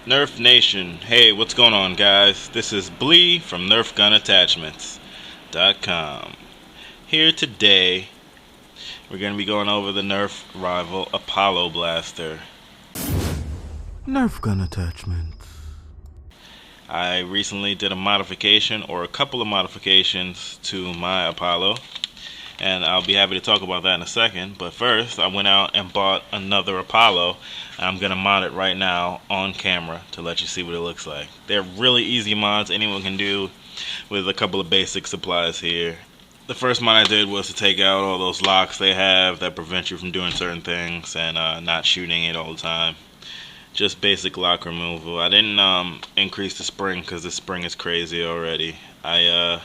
Nerf Nation, hey, what's going on, guys? This is Blee from NerfGunAttachments.com. Here today, we're going to be going over the Nerf rival Apollo Blaster. Nerf gun attachments. I recently did a modification, or a couple of modifications, to my Apollo, and I'll be happy to talk about that in a second. But first, I went out and bought another Apollo, and I'm going to mod it right now on camera to let you see what it looks like. They're really easy mods anyone can do with a couple of basic supplies here. The first mod I did was to take out all those locks they have that prevent you from doing certain things and not shooting it all the time. Just basic lock removal. I didn't increase the spring because the spring is crazy already. I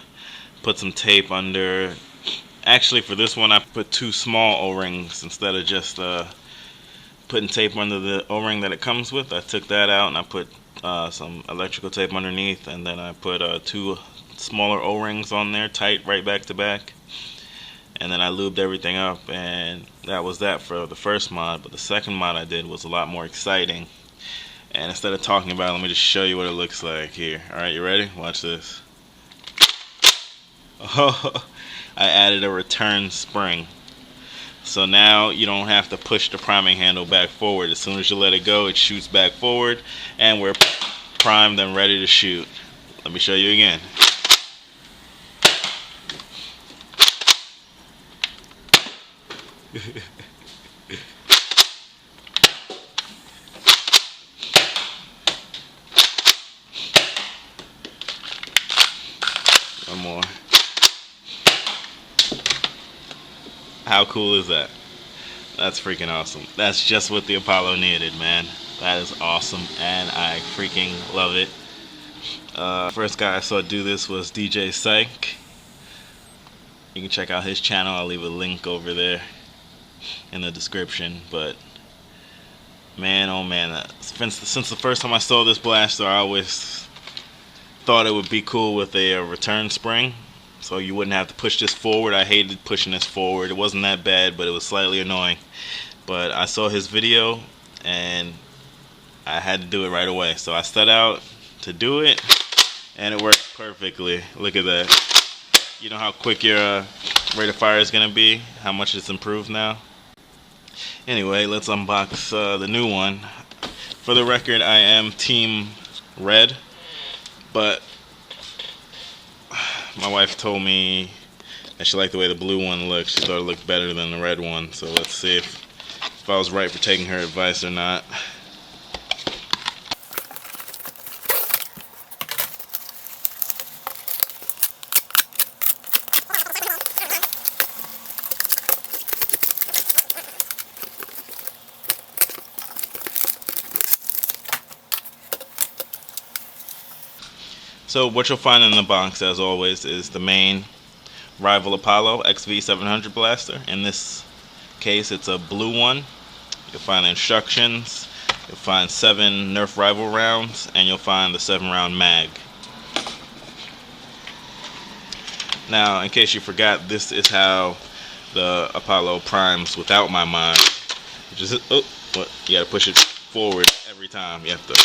put some tape under. Actually, for this one, I put two small O-rings instead of just putting tape under the O-ring that it comes with. I took that out and I put some electrical tape underneath, and then I put two smaller O-rings on there, tight right back to back. And then I lubed everything up, and that was that for the first mod. But the second mod I did was a lot more exciting. And instead of talking about it, let me just show you what it looks like here. Alright, you ready? Watch this. Oh, I added a return spring. So now you don't have to push the priming handle back forward. As soon as you let it go, it shoots back forward, and we're primed and ready to shoot. Let me show you again. One more. How cool is that? That's freaking awesome. That's just what the Apollo needed, man. That is awesome, and I freaking love it. First guy I saw do this was DJ Psych. You can check out his channel. I'll leave a link over there in the description. But man, oh man, since the first time I saw this blaster, I always thought it would be cool with a return spring, so you wouldn't have to push this forward. I hated pushing this forward. It wasn't that bad, but it was slightly annoying. But I saw his video, and I had to do it right away. So I set out to do it, and it worked perfectly. Look at that. You know how quick your rate of fire is going to be? How much it's improved now? Anyway, let's unbox the new one. For the record, I am Team Red, but my wife told me that she liked the way the blue one looked. She thought it looked better than the red one. So let's see if I was right for taking her advice or not. So what you'll find in the box, as always, is the main rival Apollo XV700 blaster. In this case, it's a blue one. You'll find instructions, you'll find 7 Nerf rival rounds, and you'll find the 7-round mag. Now, in case you forgot, this is how the Apollo primes without my mod. You gotta push it forward every time. You have to,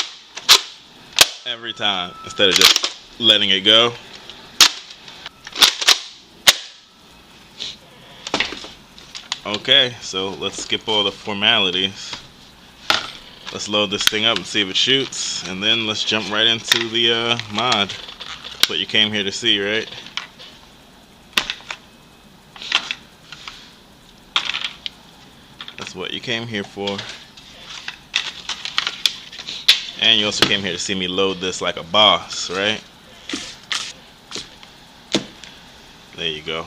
every time, instead of just letting it go. Okay, so let's skip all the formalities. Let's load this thing up and see if it shoots, and then let's jump right into the mod. That's what you came here to see, right? That's what you came here for. And you also came here to see me load this like a boss, right? There you go.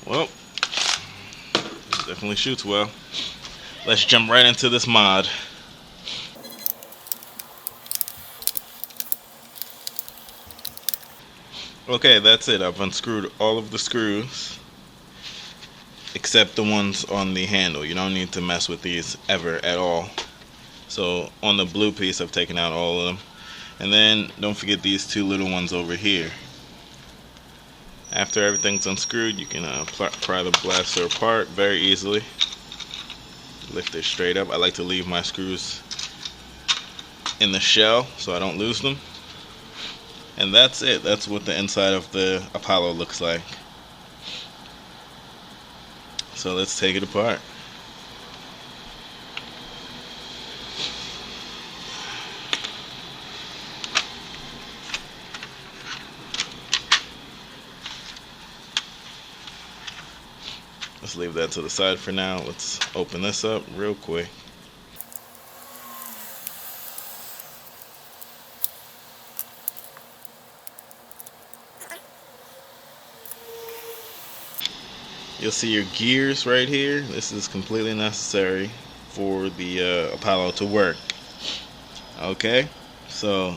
Well, definitely shoots well. Let's jump right into this mod. Okay, that's it. I've unscrewed all of the screws except the ones on the handle. You don't need to mess with these ever at all. So on the blue piece, I've taken out all of them. And then don't forget these two little ones over here. After everything's unscrewed, you can pry the blaster apart very easily. Lift it straight up. I like to leave my screws in the shell so I don't lose them. And that's it. That's what the inside of the Apollo looks like. So let's take it apart. Let's leave that to the side for now. Let's open this up real quick. You'll see your gears right here. This is completely necessary for the Apollo to work. Okay, so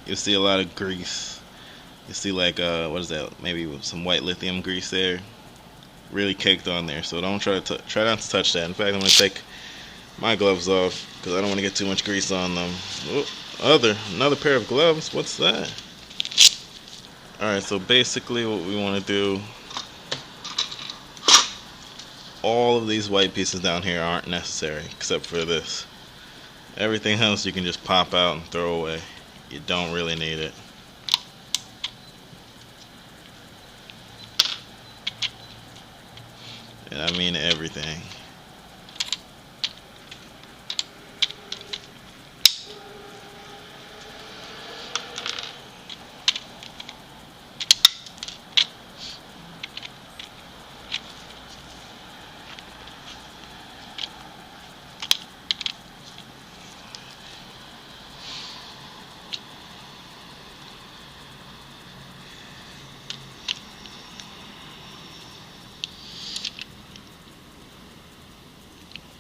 you'll see a lot of grease. You see like what is that? Maybe some white lithium grease there, really caked on there. So don't try not to touch that. In fact, I'm gonna take my gloves off because I don't want to get too much grease on them. Another pair of gloves. What's that? All right. So basically, what we want to do. All of these white pieces down here aren't necessary except for this. Everything else you can just pop out and throw away. You don't really need it. And I mean everything.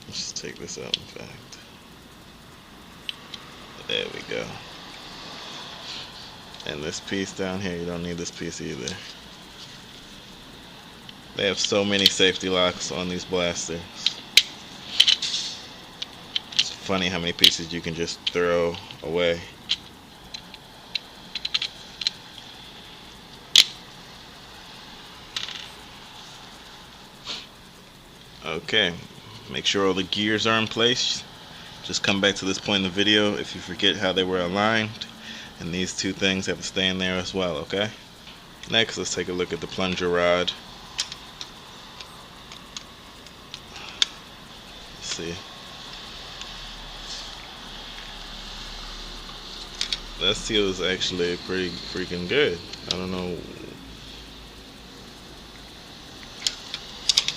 Let's take this out, in fact. There we go. And this piece down here, you don't need this piece either. They have so many safety locks on these blasters. It's funny how many pieces you can just throw away. Okay. Make sure all the gears are in place. Just come back to this point in the video if you forget how they were aligned. And these two things have to stay in there as well, okay? Next, let's take a look at the plunger rod. Let's see. That seal is actually pretty freaking good. I don't know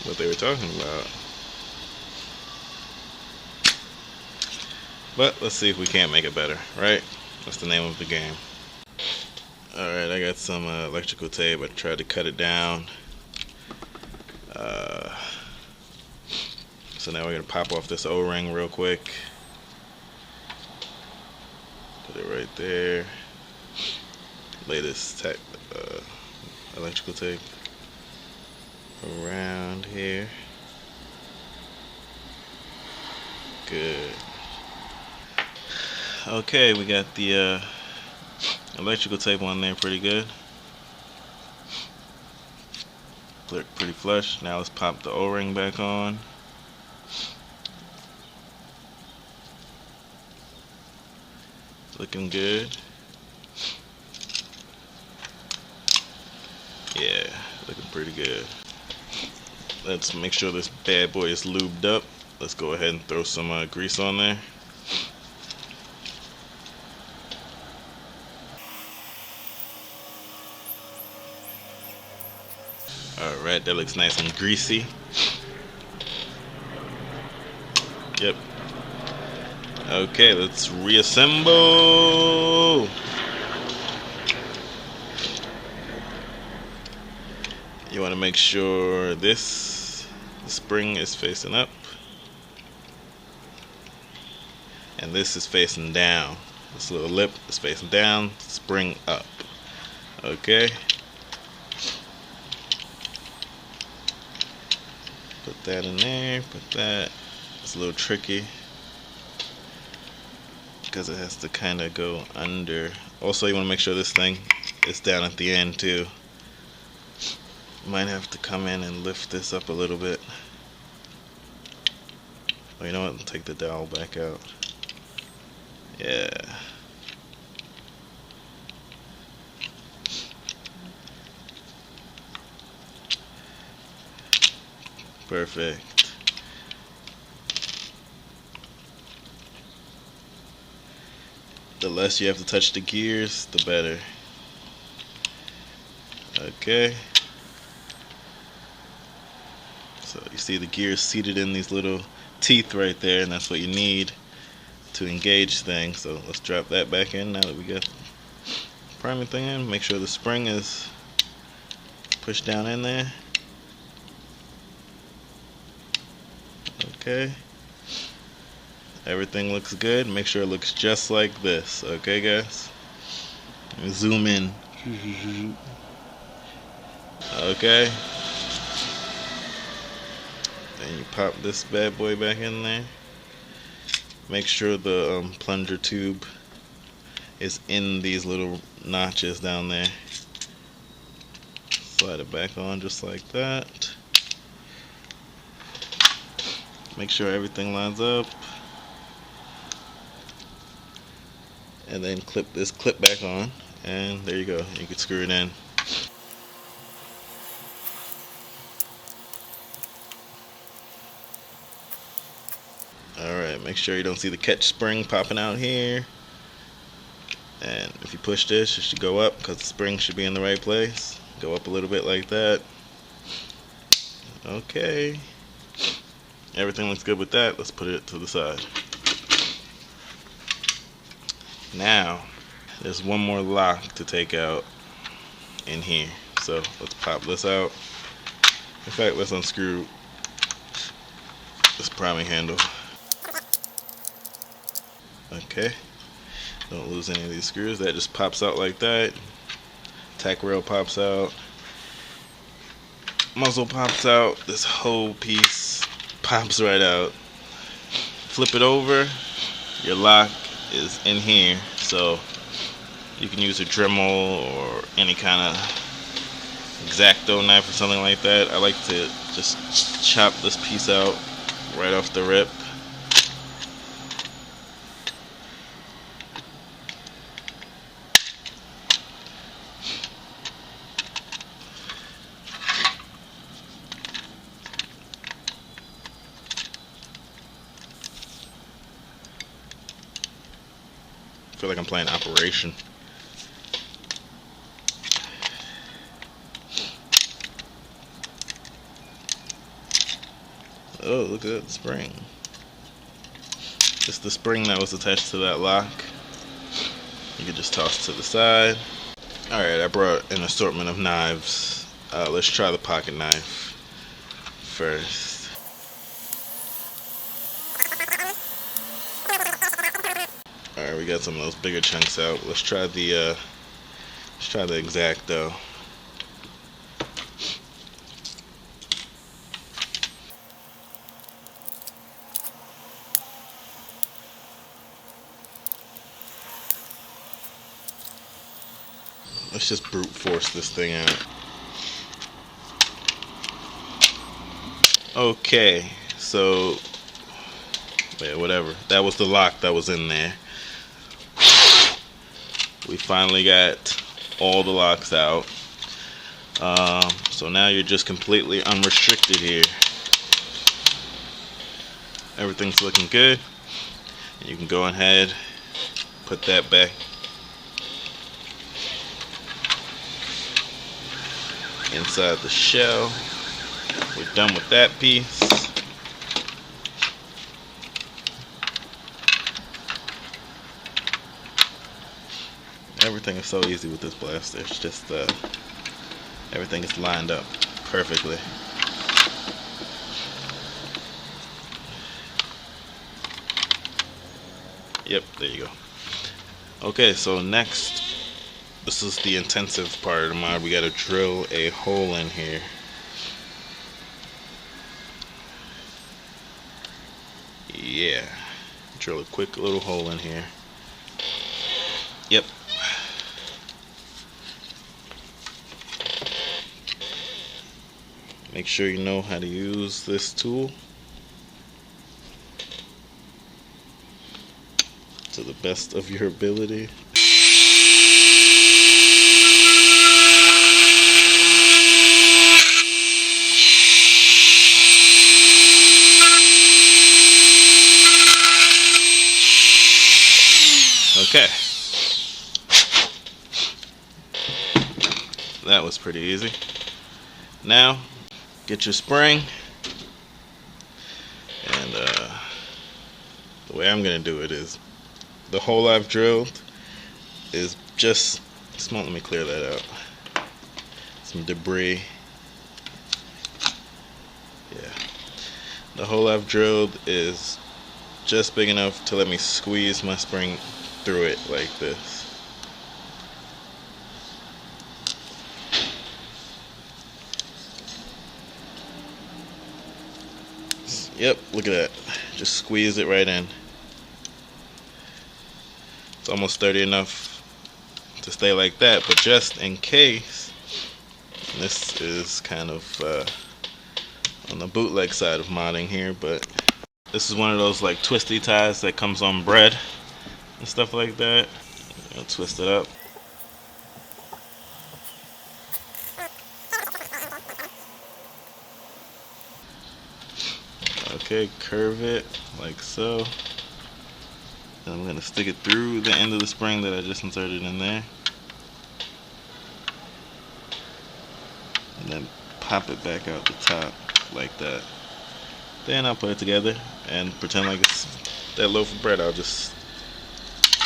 what they were talking about. But let's see if we can't make it better, right? That's the name of the game. Alright, I got some electrical tape. I tried to cut it down. So now we're going to pop off this O-ring real quick. Put it right there. Lay this electrical tape around here. Good. Okay, we got the electrical tape on there pretty good. Pretty flush. Now let's pop the O-ring back on. Looking good. Yeah, looking pretty good. Let's make sure this bad boy is lubed up. Let's go ahead and throw some grease on there. Alright, that looks nice and greasy. Yep. Okay, let's reassemble. You want to make sure the spring is facing up and this is facing down. This little lip is facing down, spring up. Okay. Put that in there, put that. It's a little tricky because it has to kind of go under. Also, you want to make sure this thing is down at the end too. Might have to come in and lift this up a little bit. Oh, you know what? Take the dowel back out. Yeah. Perfect. The less you have to touch the gears, the better. Okay. So you see the gears seated in these little teeth right there, and that's what you need to engage things. So let's drop that back in now that we got the priming thing in. Make sure the spring is pushed down in there. Okay. Everything looks good. Make sure it looks just like this. Okay, guys? Let me zoom in. Okay. Then you pop this bad boy back in there. Make sure the plunger tube is in these little notches down there. Slide it back on just like that. Make sure everything lines up. And then clip this clip back on, and there you go. You can screw it in. Alright, make sure you don't see the catch spring popping out here. And if you push this, it should go up because the spring should be in the right place. Go up a little bit like that. Okay. Everything looks good with that. Let's put it to the side. Now, there's one more lock to take out in here. So let's pop this out. In fact, let's unscrew this priming handle. Okay. Don't lose any of these screws. That just pops out like that. Tack rail pops out. Muzzle pops out. This whole piece pops right out. Flip it over. Your lock is in here, so you can use a Dremel or any kind of X-Acto knife or something like that. I like to just chop this piece out right off the rip. I feel like I'm playing Operation. Oh, look at that spring. It's the spring that was attached to that lock. You can just toss to the side. Alright, I brought an assortment of knives. Let's try the pocket knife first. Alright, we got some of those bigger chunks out. Let's try the X-Acto. Let's just brute force this thing out. Okay, so yeah, whatever. That was the lock that was in there. We finally got all the locks out. So now you're just completely unrestricted here. Everything's looking good. You can go ahead, put that back inside the shell. We're done with that piece. Everything is so easy with this blaster. It's just everything is lined up perfectly. Yep, there you go. Okay, so next, this is the intensive part of the mod. We gotta drill a hole in here. Yeah, drill a quick little hole in here. Yep. Make sure you know how to use this tool to the best of your ability. Okay. That was pretty easy. Now, get your spring. And the way I'm going to do it is the hole I've drilled is just small. Let me clear that out. Some debris. Yeah. The hole I've drilled is just big enough to let me squeeze my spring through it like this. Yep, look at that. Just squeeze it right in. It's almost sturdy enough to stay like that, but just in case, this is kind of on the bootleg side of modding here, but this is one of those like twisty ties that comes on bread and stuff like that. I'll twist it up. Okay, curve it like so. And I'm going to stick it through the end of the spring that I just inserted in there. And then pop it back out the top like that. Then I'll put it together and pretend like it's that loaf of bread. I'll just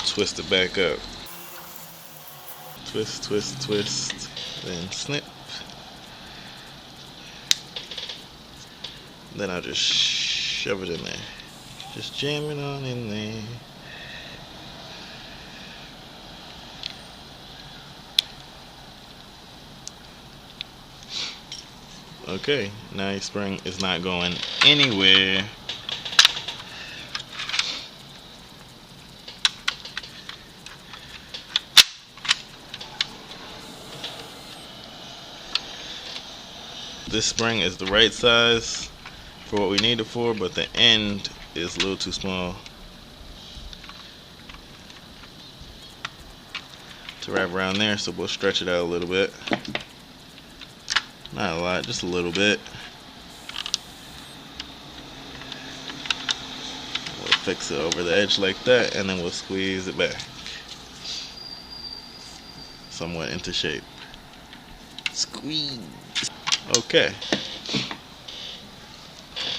twist it back up. Twist, twist, twist, then snip. Then I'll just shove it in there. Just jam it on in there. Okay, now your spring is not going anywhere. This spring is the right size for what we need it for, but the end is a little too small to wrap around there, so we'll stretch it out a little bit. Not a lot, just a little bit. We'll fix it over the edge like that, and then we'll squeeze it back somewhat into shape. Squeeze. Okay.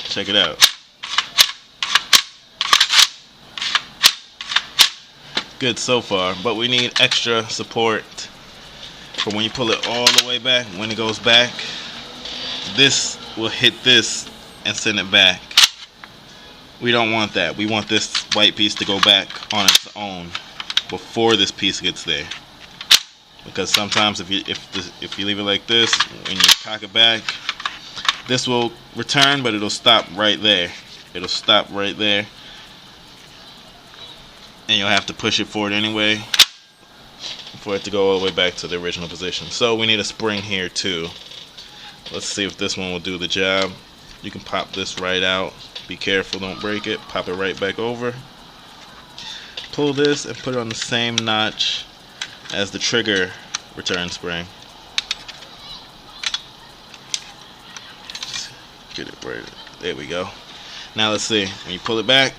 Check it out. Good so far, but we need extra support for when you pull it all the way back. When it goes back, this will hit this and send it back. We don't want that. We want this white piece to go back on its own before this piece gets there. Because sometimes if you leave it like this, when you cock it back, this will return, but it'll stop right there. It'll stop right there, and you'll have to push it forward anyway for it to go all the way back to the original position. So we need a spring here too. Let's see if this one will do the job. You can pop this right out. Be careful, don't break it. Pop it right back over. Pull this and put it on the same notch as the trigger return spring. Just get it right. There we go. Now let's see. When you pull it back,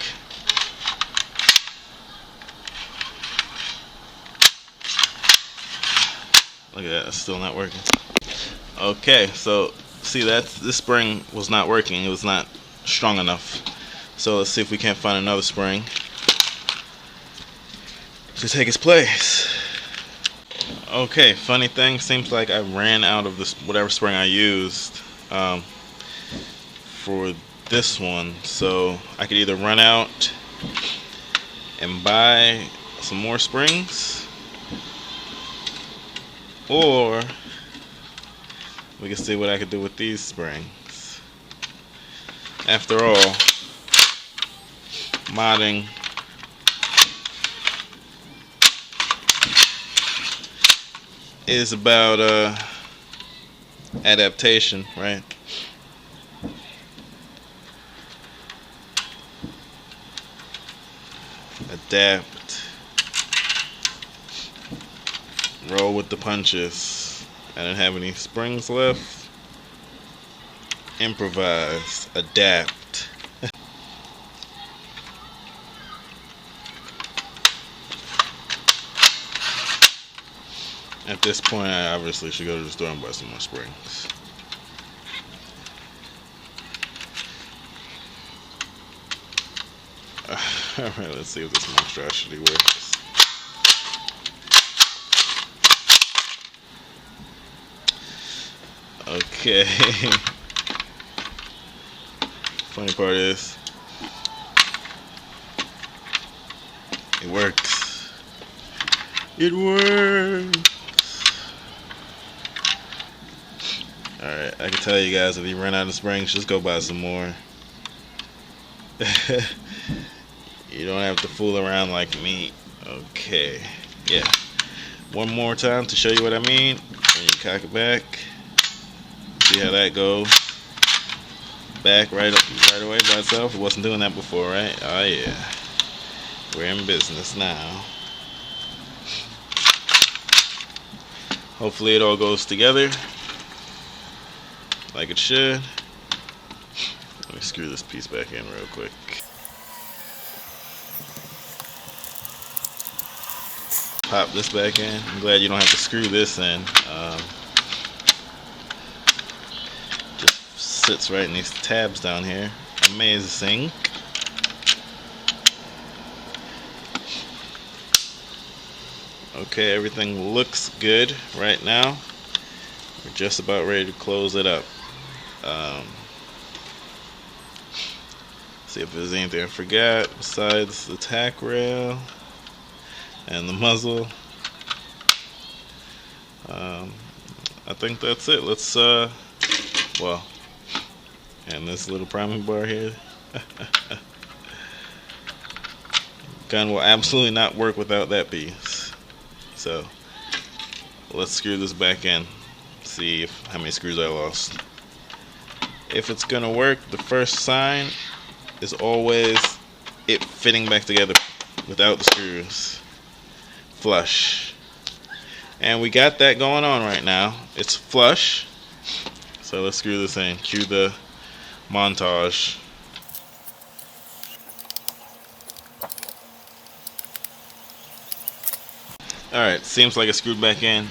look at that, it's still not working. Okay, so see that this spring was not working. It was not strong enough. So let's see if we can't find another spring to take its place. Okay, funny thing, seems like I ran out of this whatever spring I used for this one. So I could either run out and buy some more springs, or we can see what I could do with these springs. After all, modding is about adaptation, right? Adapt, roll with the punches. I didn't have any springs left. Improvise, adapt. At this point, I obviously should go to the store and buy some more springs. Alright, let's see if this monstrosity works. Okay. Funny part is, it works. It works. Alright, I can tell you guys, if you run out of springs, just go buy some more. You don't have to fool around like me. Okay. Yeah. One more time to show you what I mean. When you cock it back. See how that goes. Back right away by itself. It wasn't doing that before, right? Oh yeah. We're in business now. Hopefully it all goes together like it should. Let me screw this piece back in real quick. Pop this back in. I'm glad you don't have to screw this in. Just sits right in these tabs down here. Amazing. Okay, everything looks good right now. We're just about ready to close it up. See if there's anything I forgot besides the tack rail and the muzzle. I think that's it. Let's well, and this little priming bar here. Gun will absolutely not work without that piece. So let's screw this back in. See how many screws I lost. If it's gonna work, the first sign is always it fitting back together without the screws. Flush. And we got that going on right now. It's flush. So let's screw this in. Cue the montage. Alright, seems like it's screwed back in.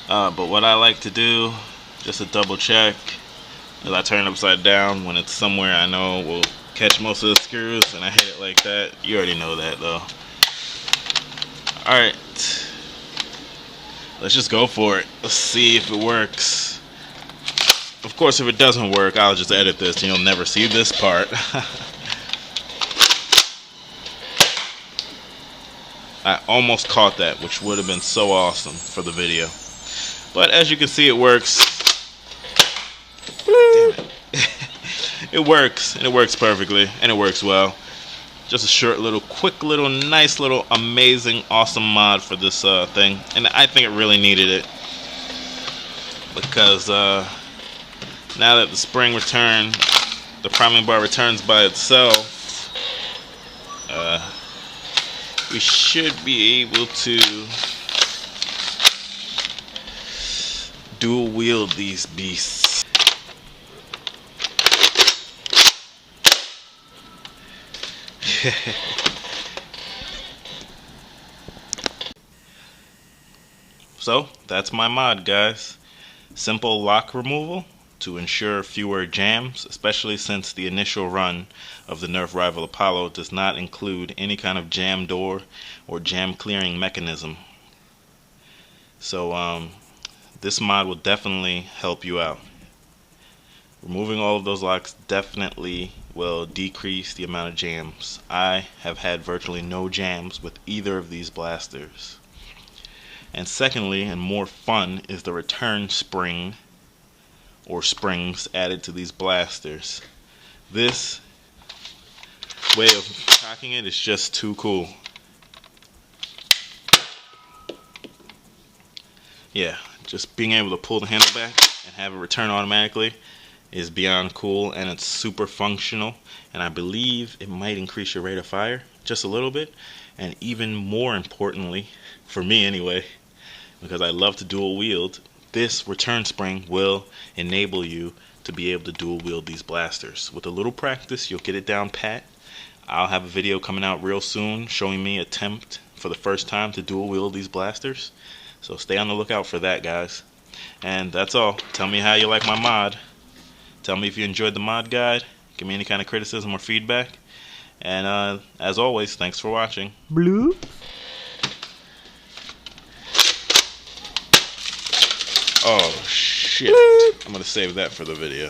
But what I like to do, just to double check, is I turn it upside down when it's somewhere I know will catch most of the screws, and I hit it like that. You already know that though. Alright, let's just go for it. Let's see if it works. Of course, if it doesn't work, I'll just edit this and you'll never see this part. I almost caught that, which would have been so awesome for the video. But as you can see, it works. Damn it. It works, and it works perfectly, and it works well. Just a short little, quick little, nice little, amazing, awesome mod for this thing. And I think it really needed it. Because now that the spring returned, the priming bar returns by itself, we should be able to dual wield these beasts. So that's my mod, guys. Simple lock removal to ensure fewer jams, especially since the initial run of the Nerf rival Apollo does not include any kind of jam door or jam clearing mechanism. So this mod will definitely help you out. Removing all of those locks definitely will decrease the amount of jams. I have had virtually no jams with either of these blasters. And secondly, and more fun, is the return spring or springs added to these blasters. This way of cocking it is just too cool. yeah, just being able to pull the handle back and have it return automatically is beyond cool, and it's super functional, and I believe it might increase your rate of fire just a little bit. And even more importantly, for me anyway, because I love to dual wield, this return spring will enable you to be able to dual wield these blasters. With a little practice, you'll get it down pat. I'll have a video coming out real soon showing me attempt for the first time to dual wield these blasters, so stay on the lookout for that, guys. And that's all. Tell me how you like my mod. Tell me if you enjoyed the mod guide. Give me any kind of criticism or feedback. And as always, thanks for watching. Blue? Oh shit, I'm gonna save that for the video.